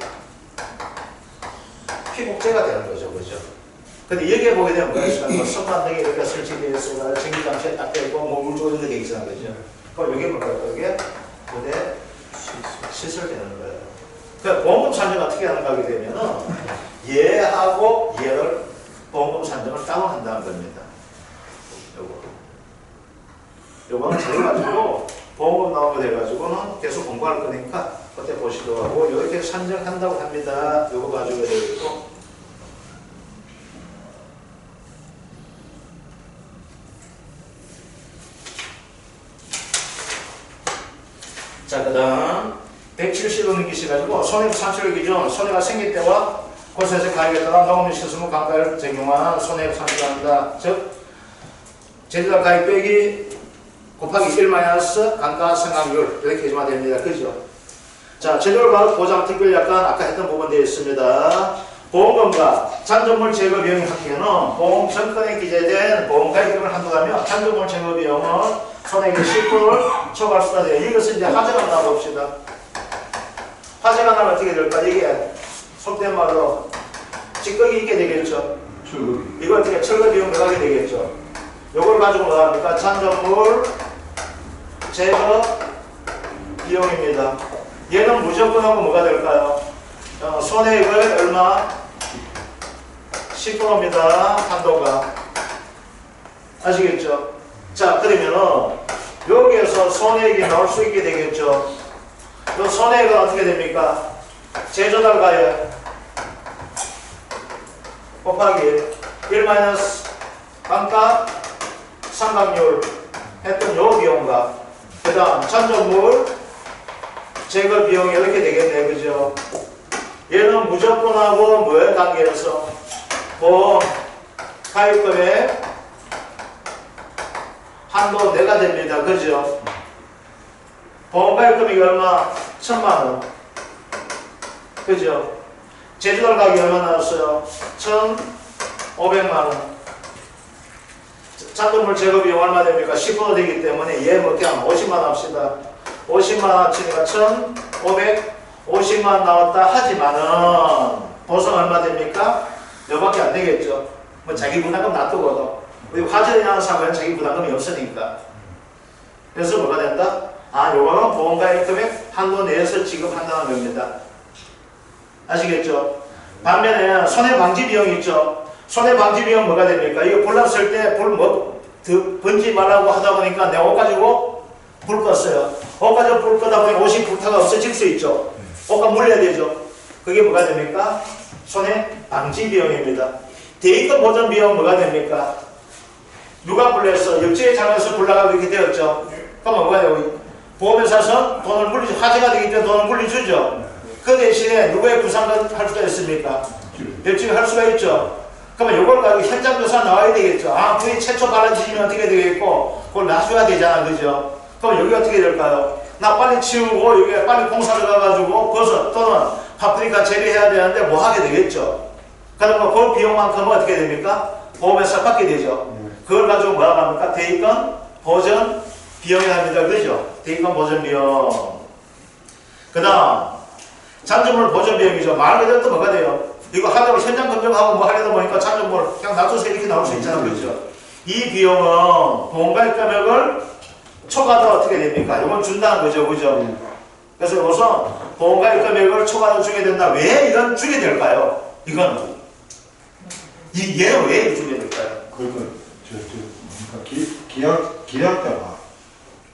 피복제가 되는 거죠. 그죠? 근데 여기에 보게 되면 뭐가 있어요? 뭐 선반등이 이렇게 설치되어 있어요. 전기장치에 딱 되고, 뭐 물주고 이런 게 있잖아요. 그죠? 그럼 이게 뭘까요? 이게 부대 시설 되는 거예요. 그러니까 보험금 산정 어떻게 하는가 하게 되면은 얘하고 얘를 보험금 산정을 따로 한다는 겁니다. 요거는 잘해가지고 보험금 나오게 돼가지고는 계속 공부할 거니까 그때 보시도록 하고 이렇게 산정한다고 합니다. 요거 가지고 되겠고 자 그 다음 170을 넘기셔가지고 손해부 산출 기준 손해가 생길 때와 고세세 가액에 따라 농업용 시스템 감가를 적용한 손해부 산출한다. 즉 제조사 가액 빼기 곱하기 1 마이너스 감가 상각률 이렇게 해주면 됩니다. 그죠? 자, 제조사 보장 특별 약관 아까 했던 부분 되어 있습니다. 보험금과 잔존물 제거 비용의 합계는 보험 전권에 기재된 보험 가입금을 한도하며 잔존물 제거 비용은 손해액의 10%를 초과할 수가 돼요. 이것은 이제 화재가 나봅시다. 화재가 나면 어떻게 될까? 이게 속된 말로 찌꺼기 있게 되겠죠. 이거 어떻게 철거 비용 들어가게 되겠죠. 요걸 가지고 뭐 합니까? 잔존물 제거 비용입니다. 얘는 무조건 하고 뭐가 될까요? 손해액을 얼마? 10%입니다. 한도가. 아시겠죠? 자, 그러면은 여기에서 손해액이 나올 수 있게 되겠죠. 이 손해액은 어떻게 됩니까? 제조달 가액 곱하기 1 마이너스 감가 상각률 했던 요 비용과 그 다음 잔존물 제거 비용이 이렇게 되겠네. 그죠? 얘는 무조건하고 뭐의 관계에서 보험 가입금액 한도 내가 됩니다. 그죠? 보험 가입금액이 얼마? 1000만원. 그죠? 제주달 가격이 얼마 나왔어요? 1500만원. 잔존물 제거 비용 얼마 됩니까? 10% 되기 때문에 얘 뭐 그냥 50만원 합시다. 50만원 치니까 1550만원 나왔다 하지만은 보상 얼마 됩니까? 요밖에 안 되겠죠. 뭐 자기 부담금 놔두고도 우리 화재에 대한 사고에는 자기 부담금이 없으니까. 그래서 뭐가 된다? 아, 요거는 보험가입 금액 한도 내에서 지급한다는 겁니다. 아시겠죠? 반면에 손해방지 비용이 있죠. 손해방지 비용 뭐가 됩니까? 이거 불 났을 때 불 뭐 번지 말라고 하다 보니까 내 옷 가지고 불 껐어요. 옷 가지고 불 끄다 보니 옷이 불타가 없어질 수 있죠. 옷가 물려야 되죠. 그게 뭐가 됩니까? 손해방지 비용입니다. 대입금 보전 비용 뭐가 됩니까? 누가 불렸어? 역지에 잘못해서 불 나가고 이렇게 되었죠. 그러면 뭐가 되고? 보험회사에서 돈을 물리죠. 화재가 되기 때문에 돈을 물리주죠. 그 대신에 누구의 부상을 할 수가 있습니까? 역지가 할 수가 있죠. 그러면 이걸 가지고 현장 조사 나와야 되겠죠. 아, 그게 최초 발라지면 어떻게 되겠고, 그걸 놔줘야 되잖아. 그죠? 그럼 여기 어떻게 될까요? 나 빨리 치우고, 여기 빨리 공사를 가가지고, 버섯 또는 파프리카 재배해야 되는데 뭐 하게 되겠죠. 그러면 그 비용만큼은 어떻게 됩니까? 보험회사 받게 되죠. 그걸 가지고 뭐라고 합니까? 대입금 보전 비용이 합니다. 그죠? 대입금 보전 비용. 그 다음, 잔존물 보전 비용이죠. 말 그대로 또 뭐가 돼요? 이거 하다가 현장 검증하고 뭐 하려다 보니까 잔존물 그냥 놔둬서 이렇게 나올 수 있잖아요. 그죠? 이 비용은 보험가입 금액을 초과도 어떻게 됩니까? 이건 준다는 거죠. 그죠? 그래서 우선 보험가입 금액을 초과도 주게 된다. 왜 이건 주게 될까요? 이건 얘는 왜 준비해야 될까요? 그러니까 계약자가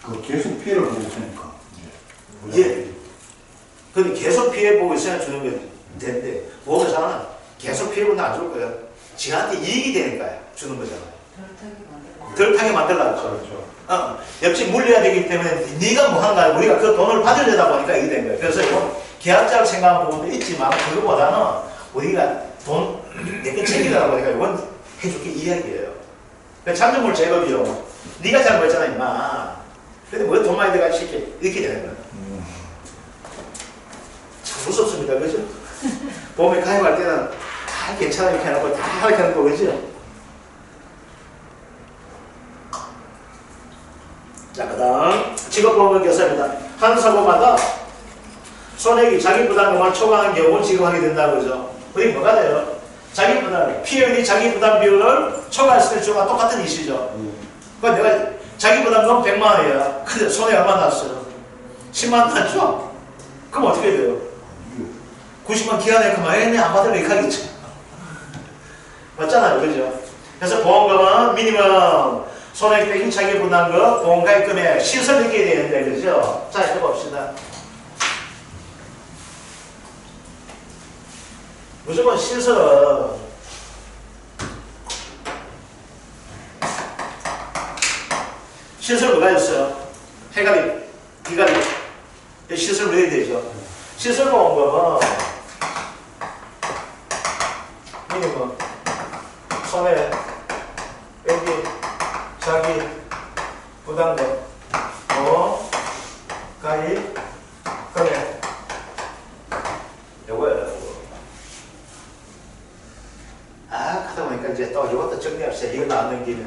그 계속 피해를 보고 있으니까. 예. 근데 계속 피해 보고 있어야 주는 게 되는데 보험회사는 계속 피해 보면 안 줄 거예요. 지한테 이익이 되니까요. 주는 거잖아요. 덜 타게 만들라고. 그렇죠. 역시 물려야 되기 때문에 네가 뭐 하는 거 아니고 우리가 그 돈을 받으려다 보니까 이게 된 거예요. 그래서 이건 계약자를 생각하는 부분도 있지만 그거보다는 우리가 돈 내게 챙기려다 보니까 이건 해줄게 이 이야기예요. 잠재물 제거비용 네가 잘못했잖아 임마. 근데 뭐 돈 많이 들어가 시켜 이렇게 되는 거예요. 참 무섭습니다. 그죠? 보험에 가입할 때는 다 괜찮아 이렇게 해놓고 다 이렇게 하는 거 그죠? 자, 그 다음 직업보험은 교사입니다. 한 사고마다 손해기 자기 부담금을 초과한 경우 지급하게 된다고 그러죠. 그게 뭐가 돼요? 자기 부담, 피해율이 자기 부담 비율을 초과했을 때와 똑같은 이슈죠. 그러니까 내가 자기 부담금 100만 원이야. 근데 손해 얼마 났어요? 10만 원 났죠? 그럼 어떻게 돼요? 90만 기한에 그만 안 받으면 이렇게 하겠죠. 맞잖아요. 그죠? 그래서 보험금은 미니멈 손해액 빼기 자기 부담금 보험가입 금액 시설 있게 되는데 그죠? 자, 해봅시다. 무조건 시설은 시설 뭐가 있어요? 해가리, 비가리 시설 왜 되죠? 시설 보험금은 미니멈 손해 빼기 자기 부담금 가입 금액 요거예요. 하다 보니까 이제 또 이것도 정리합시다. 이거 나왔는 김에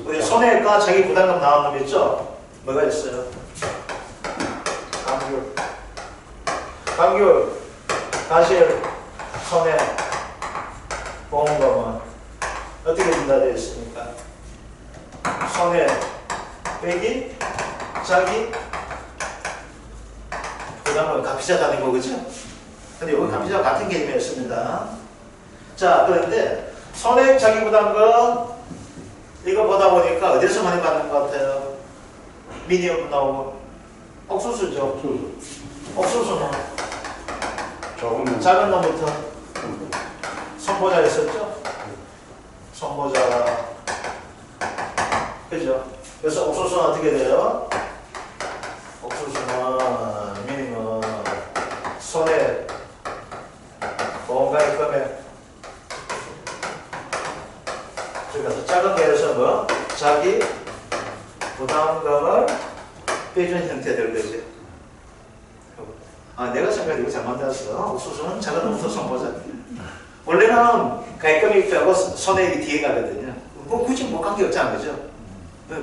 우리 손해가 자기 부담금 나온 놈 있죠? 뭐가 있어요? 감귤, 가실, 손해, 보험금은 어떻게 된다 되어 있습니까? 손해 빼기 자기 부담금 값이자가 아니고 그죠? 근데 이건 값이자 같은 개념이었습니다. 자, 그런데 손해액 자기 부담금 이거 보다 보니까 어디서 많이 받는 것 같아요? 미니엄 나오고 옥수수죠. 옥수수는 작은 놈부터 손보자 있었죠? 손보자 그죠? 그래서 옥수수는 어떻게 돼요? 옥수수는 미니멈 손해 보험가입 금액 그래서 작은 거에서 뭐 자기 부담금을 빼준 형태들 되지. 내가 생각해 이거 잘 만들었어. 옥수수는 작은 놈부터 손보자. 원래는 가입금액 빼고 손해액이 뒤에 가거든요. 뭐 굳이 뭐 관계 없잖아, 그죠?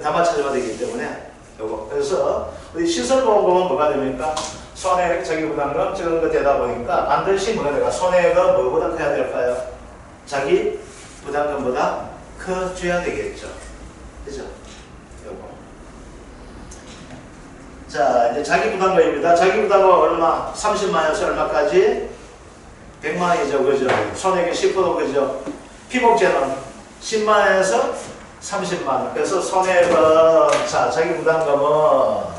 다만 찾아봐야 되기 때문에 요거. 그래서 우리 시설보험금은 뭐가 됩니까? 손해액 자기 부담금 적은 거 되다 보니까 반드시 뭐가 될까? 손해액은 뭐보다 커야 될까요? 자기 부담금보다 커줘야 되겠죠. 그죠? 요거. 자, 이제 자기 부담금입니다. 자기 부담금 얼마? 30만원에서 얼마까지? 100만원이죠. 그죠? 손해액의 10% 그죠? 피복제는 10만원에서 30만원. 그래서 손해액은, 자, 자기 부담금은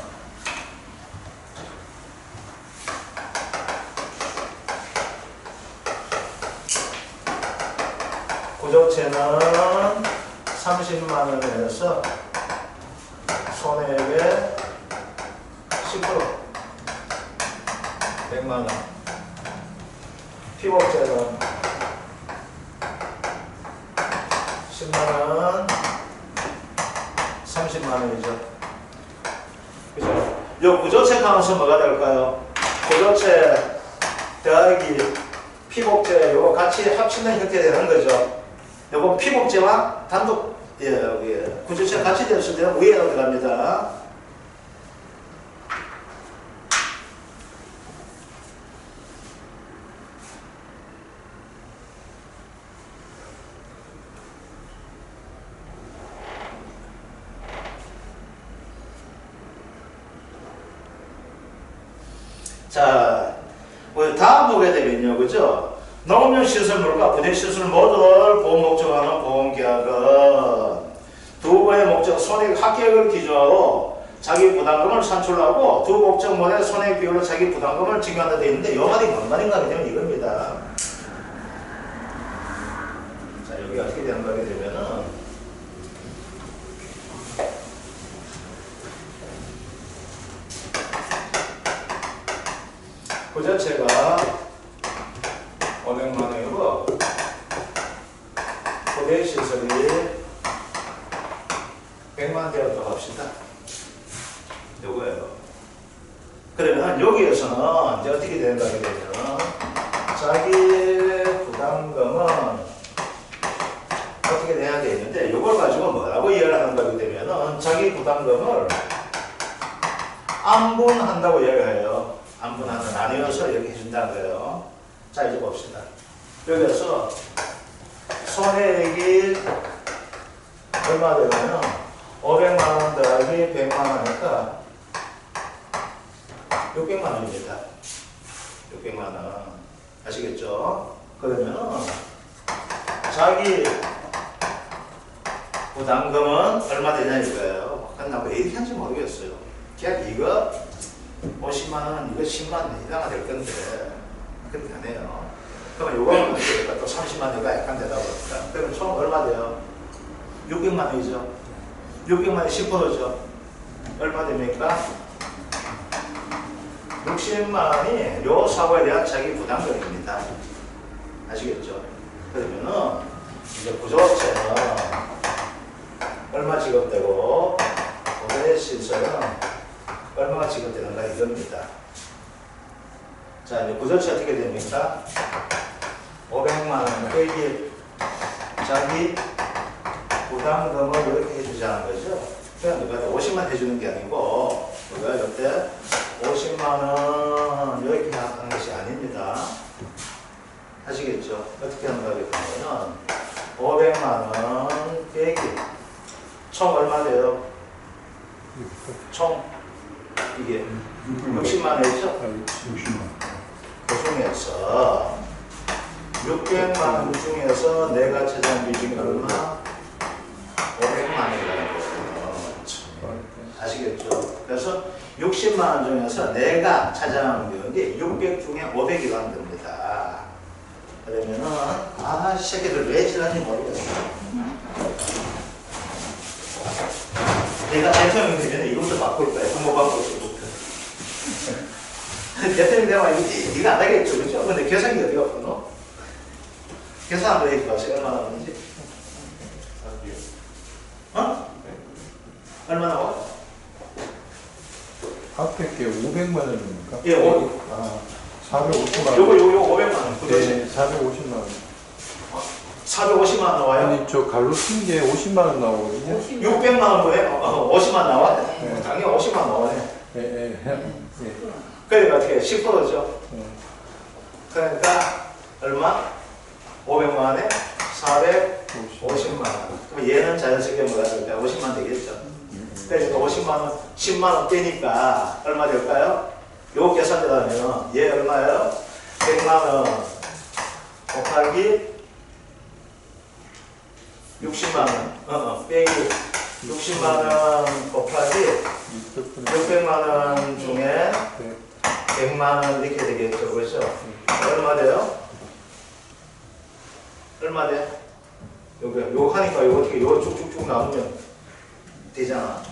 구조체는 30만원에서 손해액의 10% 100만원. 피복제는 10만원 30만원이죠. 그죠? 요 구조체 가면서 뭐가 될까요? 구조체 더하기 피복제 요거 같이 합치는 형태 되는 거죠. 요거 피복제와 단독 구조체 같이 되었을 때는 위에로 들어갑니다. 자, 다음 보게 되면요, 그죠? 노무현 시설물과 부대 시설 모두를 보험 목적으로 보험계약은 두 번의 목적 손해액 합계액을 기준으로 자기 부담금을 산출하고 두 목적물의 손해액 비율로 자기 부담금을 증가한다 되어 있는데 이 말이 뭔 말인가 하면 이겁니다. 자, 여기 어떻게 되는 거게 되면은 그 자체가 500만 원이고 부대 시설이 100만 되었다고 합시다. 요거예요. 그러면 여기에서는 이제 어떻게 된다 그러면 자기 부담금은 어떻게 돼야 되는데 요걸 가지고 뭐라고 이해를 하는가 되면은 자기 부담금을 안분한다고 이야기해요. 안분하는 나뉘어서 이렇게 해준다는 거예요. 자, 이제 봅시다. 여기서 손해액이 얼마 되냐면 500만 원 더하기 100만 원이니까 600만 원입니다. 600만 원. 아시겠죠? 그러면 자기 부담금은 얼마 되냐 이거예요. 나 왜 이렇게 하는지 모르겠어요. 그냥 이거 50만 원, 이거 10만 원 이상가 될 건데 그렇게 하네요. 그러면 요거는 어떻게 될까? 또 30만 원가 약간 되다 보니까 그러면 총 얼마 돼요? 600만 원이죠. 600만 원이 10%죠. 얼마 됩니까? 60만 원이 요 사고에 대한 자기 부담금입니다. 아시겠죠? 그러면은 이제 구조체는 얼마 지급되고 부대 시설은 얼마가 지급되는가 이겁니다. 자, 이제 구조체 어떻게 됩니까? 500만 원 빼기 자기 부담금을 이렇게 해주자는 거죠. 그냥 누가 50만 해주는 게 아니고 누가 이때 50만 원 이렇게 하는 것이 아닙니다. 아시겠죠? 어떻게 하는가 하면 500만 원 빼기 총 얼마 돼요? 총 이게 60만 원이죠? 60만. 그 중에서 600만 원 중에서 내가 차지한 비중이 얼마? 500만 원이라는 거예요. 아시겠죠? 그래서 60만 원 중에서 내가 차지하는 비용이 600 중에 500이라는 겁니다. 그러면은 아, 새끼들 왜 지랄인지 모르겠어. 내가 대통령이 되면 이것도 바꿀 거야. 부모 바꿀 수부터. 대통령이 되면 이거 안 하겠죠, 그죠? 근데 계산기 어디가 없노? 계산 한번 해줘봐서 얼마나 나오는지. 어? 얼마 나와? 앞에 게 500만 원입니까? 예, 450만 원. 요거 500만 원. 네, 450만 원. 450만 원 나와요? 아니, 저 갈로 쓴 게 50만 원 나오거든요. 600만 원 뭐에 50만 나와? 네. 당연히 50만 나오네. 예. 그러니까 어떻게 10%죠? 그러니까 얼마? 500만 원에 450만 원. 그럼 얘는 자연스럽게 뭐가 될까요? 50만 되겠죠. 그러니까 50만 원, 10만 원 빼니까 얼마 될까요? 요 계산대로 하면 얘 얼마예요? 100만 원 곱하기 60만 원. 빼기 60만 원 곱하기 600만 원 중에 100만 원 이렇게 되겠죠. 그렇죠? 얼마 돼요? 얼마 돼? 요거 하니까 요거 어떻게 요거 쭉쭉쭉 나오면 되잖아.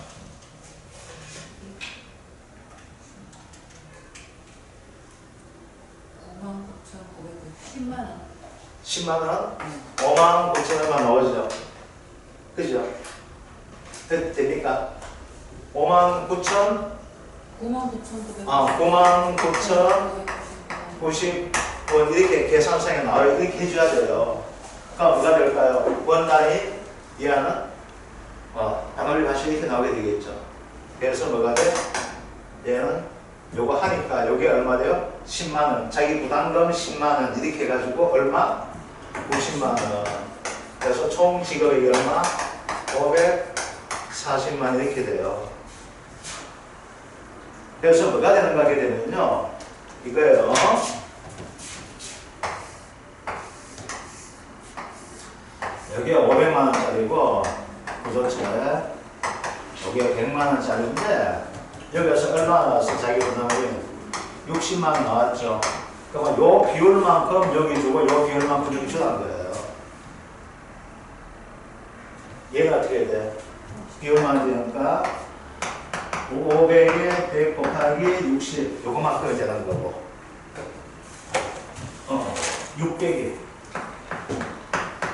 $59,910만 원. 10만 원? 5만 9천 원만 나오죠. 그죠? 됩니까? 5만 9천? 99,900원. 9만 9천 90원 이렇게 계산상에 나와요. 이렇게 해줘야 돼요. 그럼 뭐가 될까요? 원단위 이하는 단원리 다시 이렇게 나오게 되겠죠. 그래서 뭐가 돼? 얘는 요거 하니까 요게 얼마 돼요? 10만 원. 자기 부담금 10만 원 이렇게 해가지고 얼마? 50만 원. 그래서 총 지급액이 얼마? 540만 원 이렇게 돼요. 그래서 뭐가 되는가 하게 되면요. 이거예요. 여기에 500만 원짜리고 구조체 여기에 100만 원짜리인데 여기서 얼마 나왔어? 자기 부담이 60만 원 나왔죠. 그러면 요 비율만큼 여기 주고 요 비율만큼 여기 주는 거예요. 얘가 어떻게 돼? 비율만 되니까 500에 100 곱하기 60 요거만큼 되는 거고 600이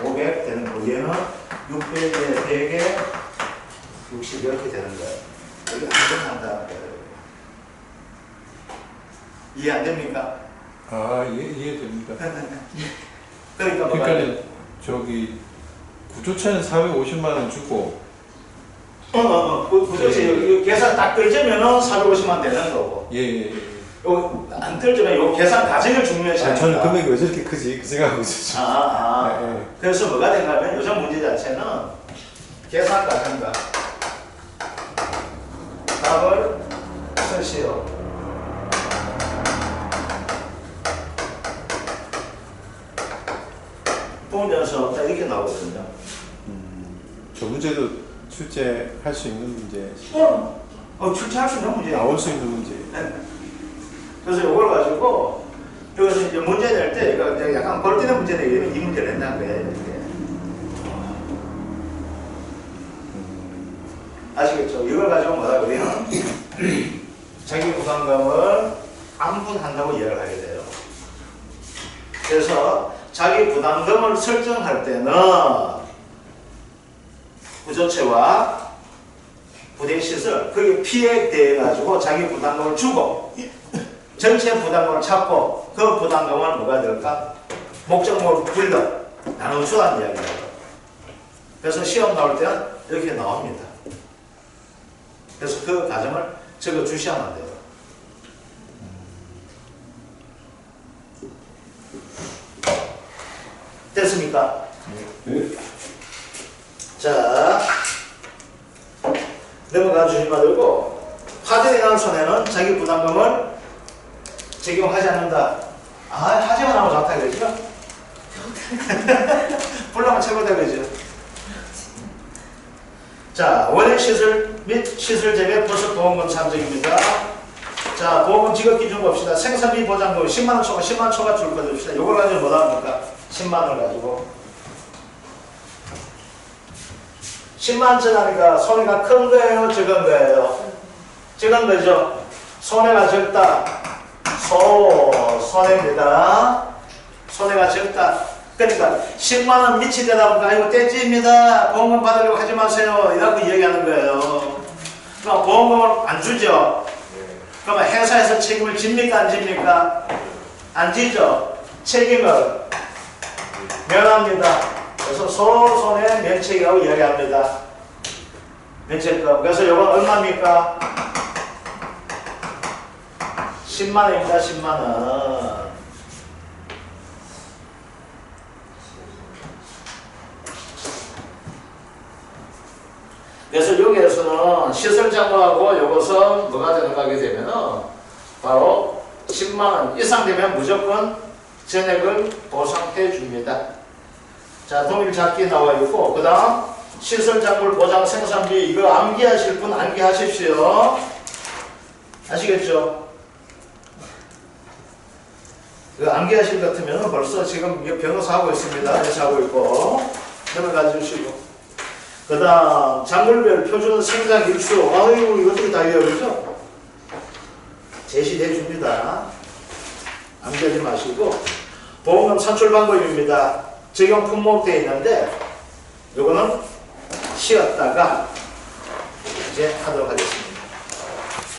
500 되는 거 얘는 600에 100에 60 이렇게 되는 거예요. 이게 안정한다는 거예요. 이해 안 됩니까? 아, 이해됩니다. 그러니까 뭐가 그러니까는 저기 구조차는 450만 원 주고 구조체 계산 딱 떨어지면은 450만 되는 거고 예. 안 떨어지면 요 계산 과정을 중요시 아, 하니까 저는 금액이 왜 저렇게 크지? 그 생각하고 있었죠. 네. 그래서 뭐가 된가 하면 요즘 문제 자체는 계산 과정과 답을 쓰시오. 부분연수 딱 이렇게 나오거든요. 저 문제도 출제할 수 있는 문제, 출제할 수 있는 문제예요. 나올 수 있는 문제. 그래서 이걸 가지고 여기서 이제 문제 낼 때 이거 약간 벌뛰는 문제 내기면 이 문제를 낸다는 거예요. 이렇게. 아시겠죠? 이걸 가지고 뭐라 그래요? 자기 부담감을 안분한다고 이해를 하게 돼요. 그래서 자기 부담금을 설정할 때는 구조체와 부대시설 그게 P에 대해 가지고 자기 부담금을 주고 전체 부담금을 찾고 그 부담금을 뭐가 될까? 목적목을 불러 나눠주라는 이야기예요. 그래서 시험 나올 때는 이렇게 나옵니다. 그래서 그 과정을 적어 주셔야만 돼요. 됐습니까? 네. 자, 넘어가 주시면 되고 화재에 난 손해는 자기 부담금을 적용하지 않는다. 화재가 나면 좋다 그러죠? 불나면 최고다 그러죠? 자, 원액 시설 및 시설 재배 플러스 보험금 산정입니다. 자, 보험금 지급 기준 봅시다. 생산비 보장금 10만원 초과, 10만원 초과 줄 거 줍시다. 이걸 가지고 뭐라 합니까? 10만원을 가지고 10만원짜리니까 손해가 큰 거예요? 적은 거예요? 적은 거죠? 손해가 적다. 손해입니다. 손해가 적다. 그러니까 10만원 미치 되다 보니까 이거 떼지입니다. 보험금 받으려고 하지 마세요. 이라고 얘기하는 거예요. 그럼 보험금을 안 주죠? 그러면 회사에서 책임을 집니까? 안 집니까? 안 지죠? 책임을 면합니다. 그래서 손해 면책이라고 이야기합니다. 면책금. 그래서 이건 얼마입니까? 10만원입니다. 10만원. 그래서 여기에서는 시설장부하고 이것은 뭐가 되는가 하게 되면은 바로 10만원 이상 되면 무조건 전액을 보상해 줍니다. 자, 동일 잡기 나와 있고, 그 다음 시설장물 보장 생산비 이거 암기하실 분 암기하십시오. 아시겠죠? 이거 암기하실 것 같으면 벌써 지금 변호사 하고 있습니다. 변호사 하고 있고 넘어가 주시고. 그 다음 작물별 표준 생산 일수 아유 이것들이 다 외워지죠? 제시해 줍니다. 암기하지 마시고 보험금 산출 방법입니다. 적용 품목 되어 있는데 요거는 쉬었다가 이제 하도록 하겠습니다.